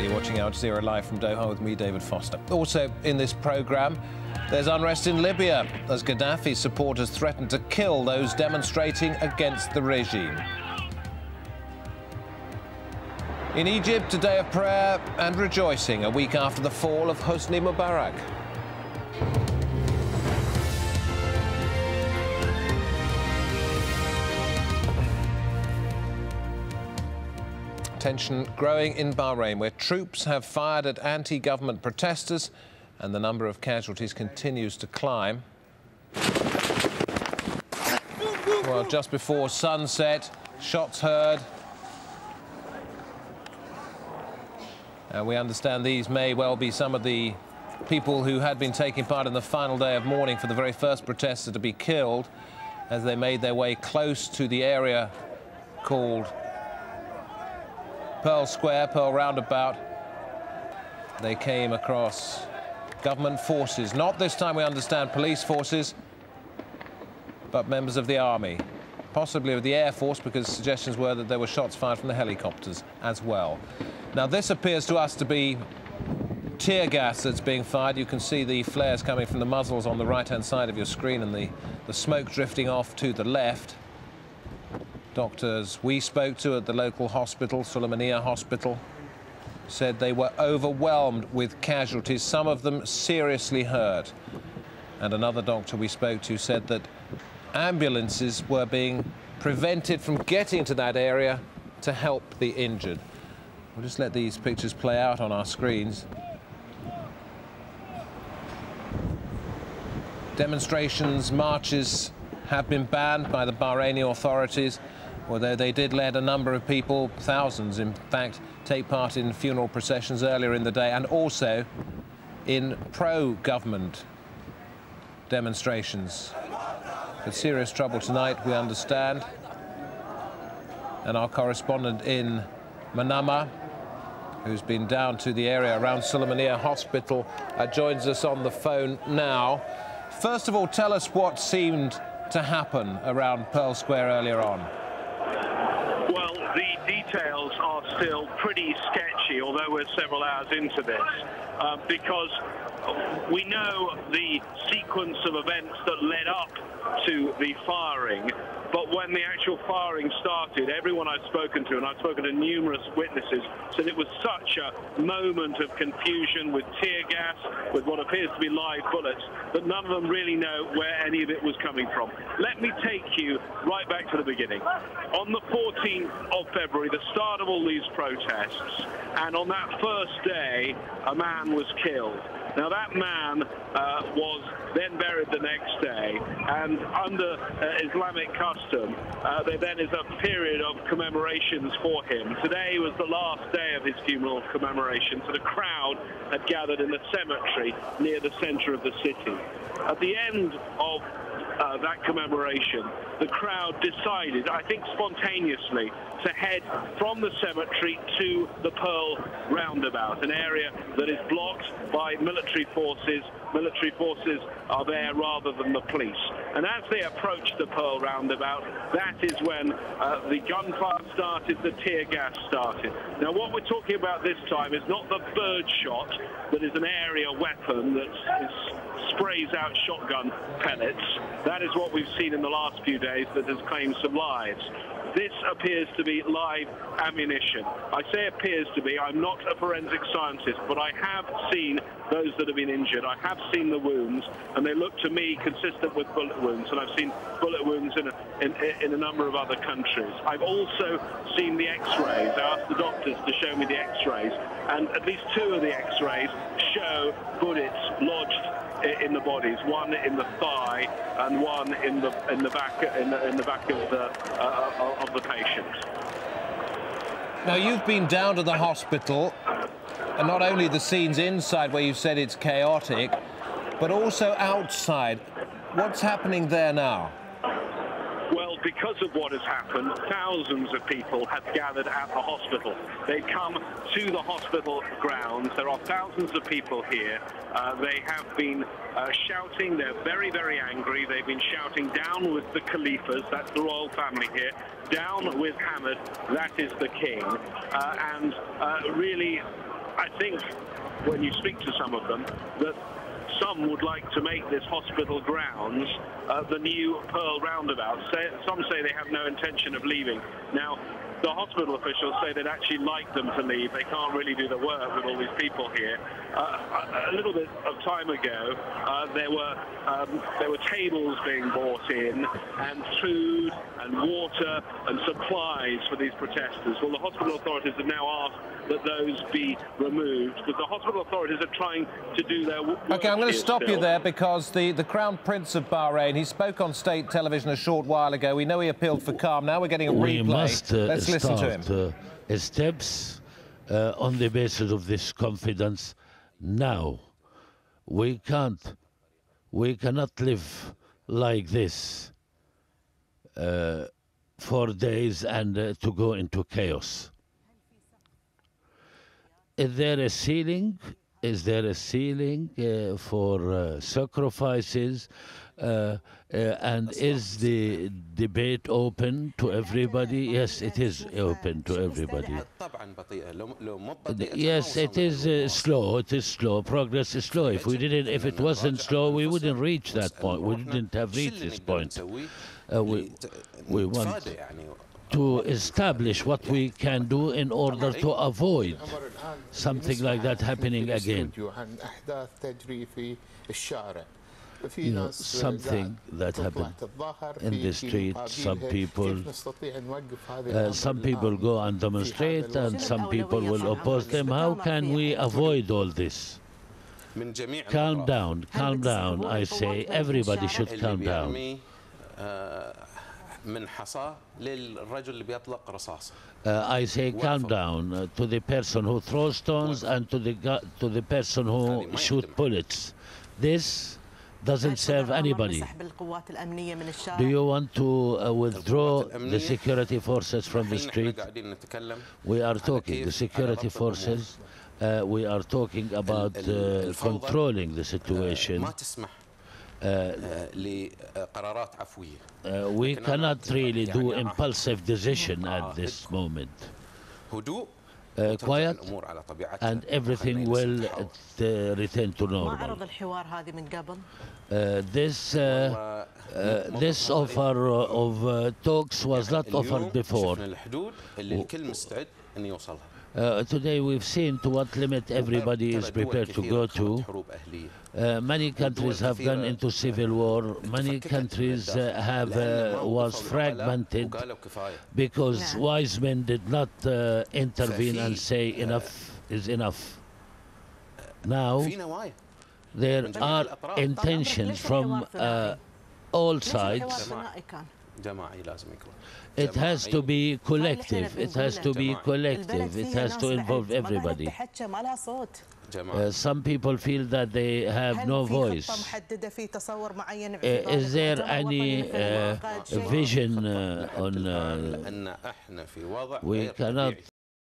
You're watching AlJazeera live from Doha with me, David Foster. Also in this programme, there's unrest in Libya as Gaddafi's supporters threaten to kill those demonstrating against the regime. In Egypt, a day of prayer and rejoicing a week after the fall of Hosni Mubarak. Tension growing in Bahrain, where troops have fired at anti-government protesters and the number of casualties continues to climb. Well, just before sunset, shots heard. And we understand these may well be some of the people who had been taking part in the final day of mourning for the very first protester to be killed as they made their way close to the area called Pearl Square, Pearl Roundabout. They came across government forces, not this time we understand police forces, but members of the army, possibly of the Air Force, because suggestions were that there were shots fired from the helicopters as well. Now this appears to us to be tear gas that's being fired. You can see the flares coming from the muzzles on the right-hand side of your screen and the smoke drifting off to the left. Doctors we spoke to at the local hospital, Sulaymaniyah Hospital, said they were overwhelmed with casualties, some of them seriously hurt. And another doctor we spoke to said that ambulances were being prevented from getting to that area to help the injured. We'll just let these pictures play out on our screens. Demonstrations, marches have been banned by the Bahraini authorities, although they did let a number of people, thousands in fact, take part in funeral processions earlier in the day and also in pro-government demonstrations. But serious trouble tonight, we understand. And our correspondent in Manama, who's been down to the area around Sulaymaniyah Hospital, joins us on the phone now. First of all, tell us what seemed to happen around Pearl Square earlier on. Well, the details are still pretty sketchy, although we're several hours into this, because we know the sequence of events that led up to the firing, but when the actual firing started, everyone I've spoken to, and I've spoken to numerous witnesses, said it was such a moment of confusion with tear gas, with what appears to be live bullets, that none of them really know where any of it was coming from. Let me take you right back to the beginning. On the 14th of February, the start of all these protests, and on that first day, a man was killed. Now, that man was then buried the next day, and under Islamic custom, there then is a period of commemorations for him. Today was the last day of his funeral commemoration, so the crowd had gathered in the cemetery near the center of the city. At the end of that commemoration, the crowd decided, I think spontaneously, to head from the cemetery to the Pearl Roundabout, an area that is blocked by military forces. Military forces are there rather than the police. And as they approached the Pearl Roundabout, that is when the gunfire started, the tear gas started. Now, what we're talking about this time is not the bird shot, that is an area weapon that sprays out shotgun pellets. That is what we've seen in the last few days that has claimed some lives. This appears to be live ammunition. I say appears to be. I'm not a forensic scientist, but I have seen those that have been injured. I have seen the wounds, and they look to me consistent with bullet wounds, and I've seen bullet wounds in a number of other countries. I've also seen the X-rays. I asked the doctors to show me the X-rays, and at least two of the X-rays show bullets lodged in the bodies, one in the thigh and one in the back of the patient. Now, you've been down to the hospital, and not only the scenes inside where you said it's chaotic, but also outside. What's happening there now? Well, because of what has happened, thousands of people have gathered at the hospital. They've come to the hospital grounds. There are thousands of people here. They have been shouting. They're very, very angry. They've been shouting, "Down with the Khalifas," that's the royal family here. "Down with Hamad," that is the king. And really I think when you speak to some of them, that some would like to make this hospital grounds the new Pearl roundabout. Some say they have no intention of leaving. Now, the hospital officials say they'd actually like them to leave. They can't really do the work with all these people here. A little bit of time ago, there were tables being brought in, and food and water and supplies for these protesters. Well, the hospital authorities have now asked that those be removed, but the hospital authorities are trying to do their work. OK, I'm going to stop you there because the Crown Prince of Bahrain, he spoke on state television a short while ago. We know he appealed for calm. Now we're getting a replay. Let's listen to him. Steps on the basis of this confidence. Now, we cannot live like this for days and to go into chaos. Is there a ceiling? Is there a ceiling for sacrifices? And is the debate open to everybody? Yes, it is open to everybody. Yes, it is slow. It is slow. Progress is slow. If it wasn't slow, we wouldn't reach that point. We wouldn't have reached this point. We want to establish what we can do in order to avoid something like that happening again. You know, something that happened in the street. Some people go and demonstrate, and some people will oppose them. How can we avoid all this? Calm down, I say. Everybody should calm down. I say calm down to the person who throws stones and to the person who shoots bullets. This doesn't serve anybody. Do you want to withdraw the security forces from the street? We are talking, the security forces, we are talking about controlling the situation. We cannot really do impulsive decision at this moment. Quiet, and everything will return to normal. This offer of talks was not offered before. Today we've seen to what limit everybody is prepared to go to. Many countries have gone into civil war. Many countries was fragmented because wise men did not intervene and say enough is enough. Now there are intentions from all sides. It has to be collective. It has to be collective. It has to involve everybody. Some people feel that they have no voice. Is there any vision on we cannot